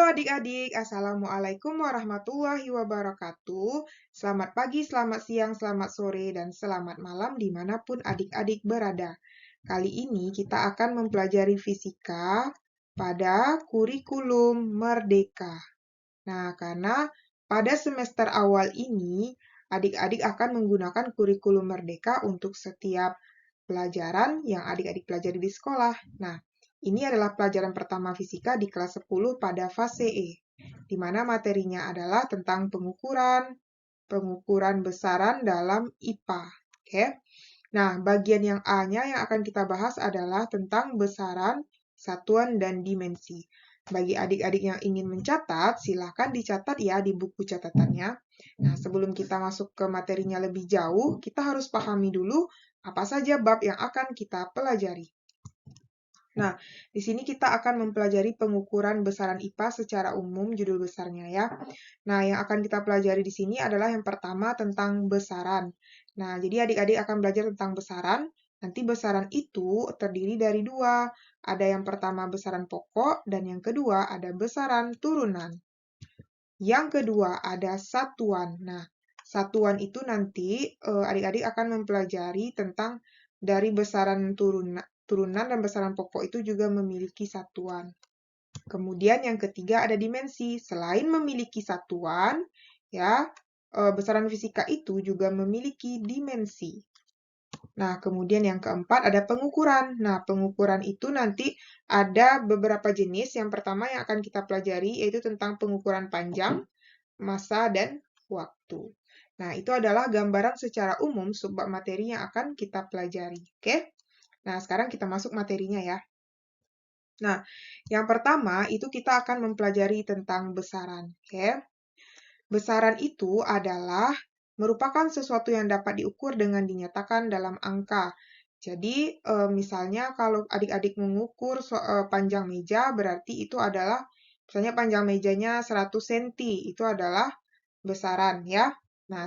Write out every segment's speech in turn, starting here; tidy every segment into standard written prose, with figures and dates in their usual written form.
adik-adik, Assalamualaikum warahmatullahi wabarakatuh. Selamat pagi, selamat siang, selamat sore, dan selamat malam dimanapun adik-adik berada. Kali ini kita akan mempelajari fisika pada kurikulum Merdeka. Nah, karena pada semester awal ini, adik-adik akan menggunakan kurikulum Merdeka untuk setiap pelajaran yang adik-adik pelajari di sekolah. Nah, ini adalah pelajaran pertama fisika di kelas 10 pada fase E, di mana materinya adalah tentang pengukuran besaran dalam IPA. Oke. Nah, bagian yang A-nya yang akan kita bahas adalah tentang besaran, satuan, dan dimensi. Bagi adik-adik yang ingin mencatat, silahkan dicatat ya di buku catatannya. Nah, sebelum kita masuk ke materinya lebih jauh, kita harus pahami dulu apa saja bab yang akan kita pelajari. Nah, di sini kita akan mempelajari pengukuran besaran IPA secara umum, judul besarnya ya. Nah, yang akan kita pelajari di sini adalah yang pertama tentang besaran. Nah, jadi adik-adik akan belajar tentang besaran. Nanti besaran itu terdiri dari dua. Ada yang pertama besaran pokok, dan yang kedua ada besaran turunan. Yang kedua ada satuan. Nah, satuan itu nanti adik-adik akan mempelajari tentang dari besaran turunan dan besaran pokok itu juga memiliki satuan. Kemudian yang ketiga ada dimensi. Selain memiliki satuan, ya, besaran fisika itu juga memiliki dimensi. Nah, kemudian yang keempat ada pengukuran. Nah, pengukuran itu nanti ada beberapa jenis. Yang pertama yang akan kita pelajari yaitu tentang pengukuran panjang, massa, dan waktu. Nah, itu adalah gambaran secara umum subbab materi yang akan kita pelajari. Oke? Nah, sekarang kita masuk materinya ya. Nah, yang pertama itu kita akan mempelajari tentang besaran. Oke? Besaran itu adalah merupakan sesuatu yang dapat diukur dengan dinyatakan dalam angka. Jadi, misalnya kalau adik-adik mengukur panjang meja, berarti itu adalah, misalnya panjang mejanya 100 cm, itu adalah besaran ya. Nah,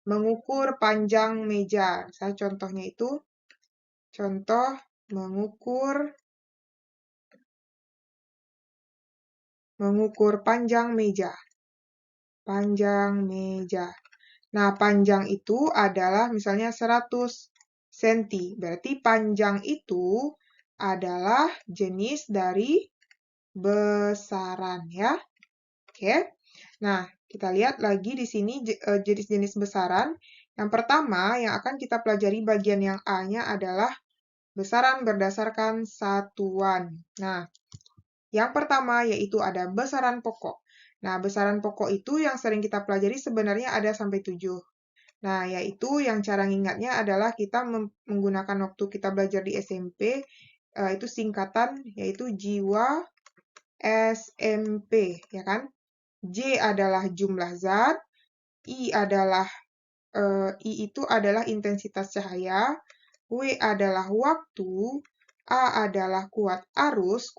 mengukur panjang meja. Misalnya contohnya itu, contoh mengukur panjang meja. Panjang meja. Nah, panjang itu adalah misalnya 100 cm. Berarti panjang itu adalah jenis dari besaran ya. Oke. Nah, kita lihat lagi di sini jenis-jenis besaran. Yang pertama yang akan kita pelajari bagian yang A-nya adalah besaran berdasarkan satuan. Nah, yang pertama yaitu ada besaran pokok. Nah, besaran pokok itu yang sering kita pelajari sebenarnya ada sampai 7. Nah, yaitu yang cara ngingatnya adalah kita menggunakan waktu kita belajar di SMP, itu singkatan yaitu jiwa SMP, ya kan? J adalah jumlah zat, I itu adalah intensitas cahaya, W adalah waktu, A adalah kuat arus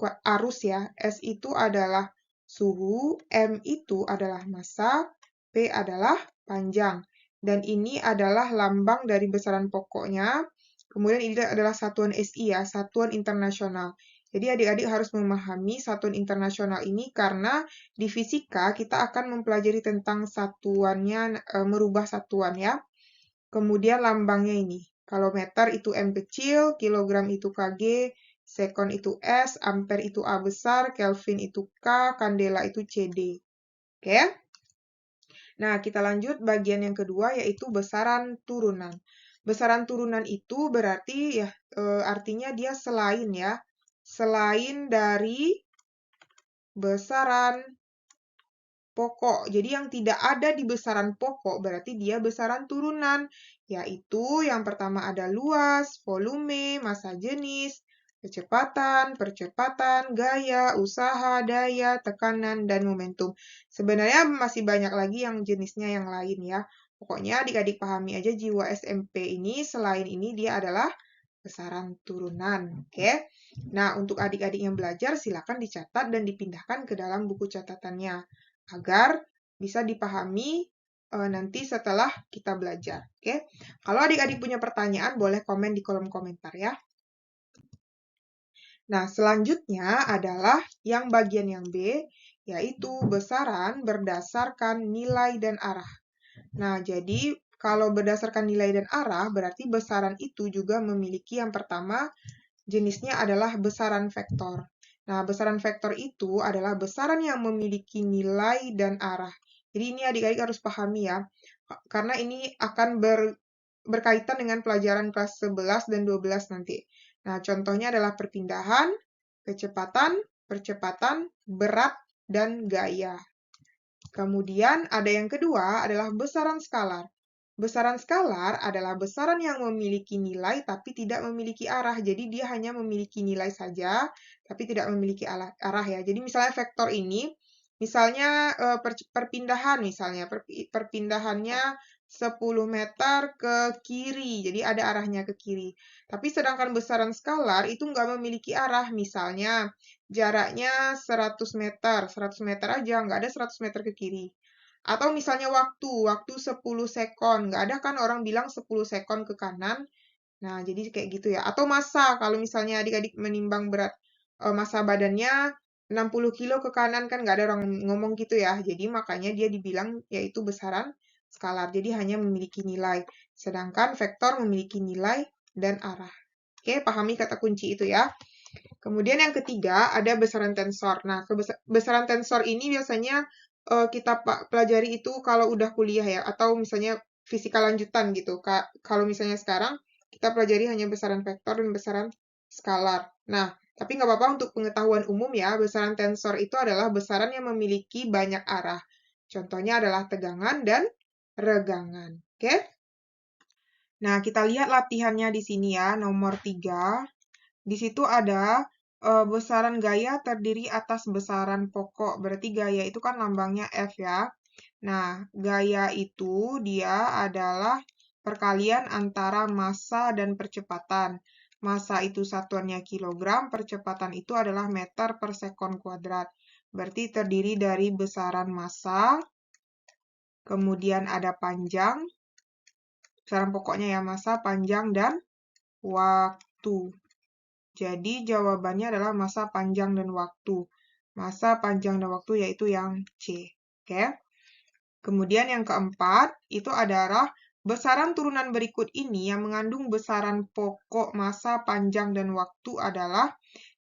ya, S itu adalah suhu, M itu adalah massa, P adalah panjang. Dan ini adalah lambang dari besaran pokoknya. Kemudian ini adalah satuan SI ya, satuan internasional. Jadi adik-adik harus memahami satuan internasional ini karena di fisika kita akan mempelajari tentang satuannya, merubah satuan ya. Kemudian lambangnya ini. Kalau meter itu M kecil, kilogram itu Kg, sekon itu S, ampere itu A besar, Kelvin itu K, kandela itu CD. Oke? Nah, kita lanjut bagian yang kedua yaitu besaran turunan. Besaran turunan itu berarti ya artinya dia selain ya. Selain dari besaran pokok. Jadi yang tidak ada di besaran pokok berarti dia besaran turunan, yaitu yang pertama ada luas, volume, massa jenis, percepatan, gaya, usaha, daya, tekanan, dan momentum. Sebenarnya masih banyak lagi yang jenisnya yang lain ya. Pokoknya adik-adik pahami aja jiwa SMP ini, selain ini dia adalah besaran turunan. Oke. Nah, untuk adik-adik yang belajar silakan dicatat dan dipindahkan ke dalam buku catatannya agar bisa dipahami nanti setelah kita belajar. Oke. Kalau adik-adik punya pertanyaan boleh komen di kolom komentar ya. Nah, selanjutnya adalah yang bagian yang B, yaitu besaran berdasarkan nilai dan arah. Nah, jadi kalau berdasarkan nilai dan arah, berarti besaran itu juga memiliki yang pertama, jenisnya adalah besaran vektor. Nah, besaran vektor itu adalah besaran yang memiliki nilai dan arah. Jadi ini adik-adik harus pahami ya, karena ini akan berkaitan dengan pelajaran kelas 11 dan 12 nanti. Nah, contohnya adalah perpindahan, kecepatan, percepatan, berat, dan gaya. Kemudian ada yang kedua adalah besaran skalar. Besaran skalar adalah besaran yang memiliki nilai tapi tidak memiliki arah. Jadi dia hanya memiliki nilai saja tapi tidak memiliki arah ya. Jadi misalnya vektor ini, misalnya perpindahan misalnya, perpindahannya 10 meter ke kiri, jadi ada arahnya ke kiri. Tapi sedangkan besaran skalar itu nggak memiliki arah, misalnya jaraknya 100 meter, 100 meter aja, nggak ada 100 meter ke kiri. Atau misalnya waktu 10 sekon, nggak ada kan orang bilang 10 sekon ke kanan. Nah, jadi kayak gitu ya. Atau massa, kalau misalnya adik-adik menimbang berat massa badannya 60 kilo ke kanan, kan nggak ada orang ngomong gitu ya. Jadi makanya dia dibilang yaitu besaran skalar. Jadi hanya memiliki nilai. Sedangkan vektor memiliki nilai dan arah. Oke, pahami kata kunci itu ya. Kemudian yang ketiga ada besaran tensor. Nah, besaran tensor ini biasanya kita pelajari itu kalau udah kuliah ya, atau misalnya fisika lanjutan gitu. Kalau misalnya sekarang kita pelajari hanya besaran vektor dan besaran skalar. Nah, tapi nggak apa-apa untuk pengetahuan umum ya, besaran tensor itu adalah besaran yang memiliki banyak arah. Contohnya adalah tegangan dan regangan. Oke? Nah, kita lihat latihannya di sini ya, nomor 3. Di situ ada besaran gaya terdiri atas besaran pokok. Berarti gaya itu kan lambangnya F ya. Nah, gaya itu dia adalah perkalian antara massa dan percepatan. Massa itu satuannya kilogram, percepatan itu adalah meter per sekon kuadrat. Berarti terdiri dari besaran massa, kemudian ada panjang, besaran pokoknya ya massa, panjang, dan waktu. Jadi jawabannya adalah massa panjang dan waktu. Massa panjang dan waktu yaitu yang C. Oke. Kemudian yang keempat itu adalah besaran turunan berikut ini yang mengandung besaran pokok massa panjang dan waktu adalah,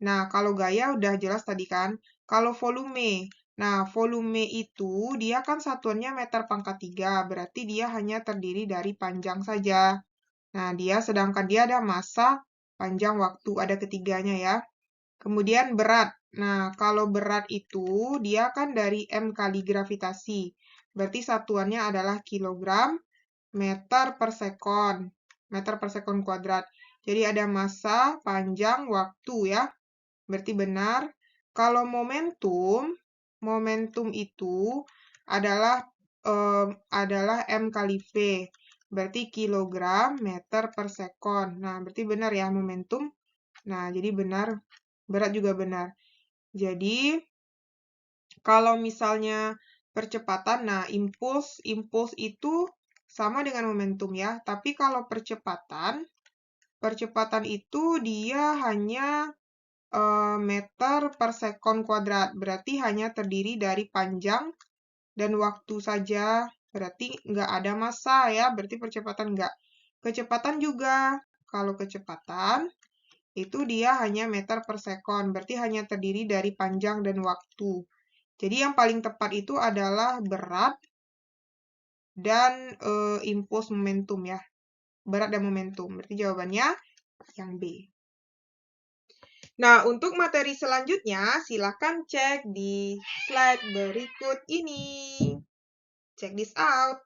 nah kalau gaya udah jelas tadi kan, kalau volume, nah volume itu dia kan satuannya meter pangkat 3, berarti dia hanya terdiri dari panjang saja. Nah dia sedangkan dia ada massa panjang waktu, ada ketiganya ya. Kemudian berat. Nah, kalau berat itu dia kan dari M kali gravitasi. Berarti satuannya adalah kilogram meter per sekon. Meter per sekon kuadrat. Jadi ada massa, panjang, waktu ya. Berarti benar. Kalau momentum itu adalah M kali V. Berarti kilogram meter per sekon. Nah, berarti benar ya momentum. Nah, jadi benar. Berat juga benar. Jadi, kalau misalnya percepatan, nah impuls itu sama dengan momentum ya. Tapi kalau percepatan itu dia hanya meter per sekon kuadrat. Berarti hanya terdiri dari panjang dan waktu saja. Berarti nggak ada massa ya, berarti percepatan nggak. Kecepatan juga. Kalau kecepatan, itu dia hanya meter per sekon, berarti hanya terdiri dari panjang dan waktu. Jadi yang paling tepat itu adalah berat dan impuls momentum ya. Berat dan momentum, berarti jawabannya yang B. Nah, untuk materi selanjutnya, silakan cek di slide berikut ini. Check this out.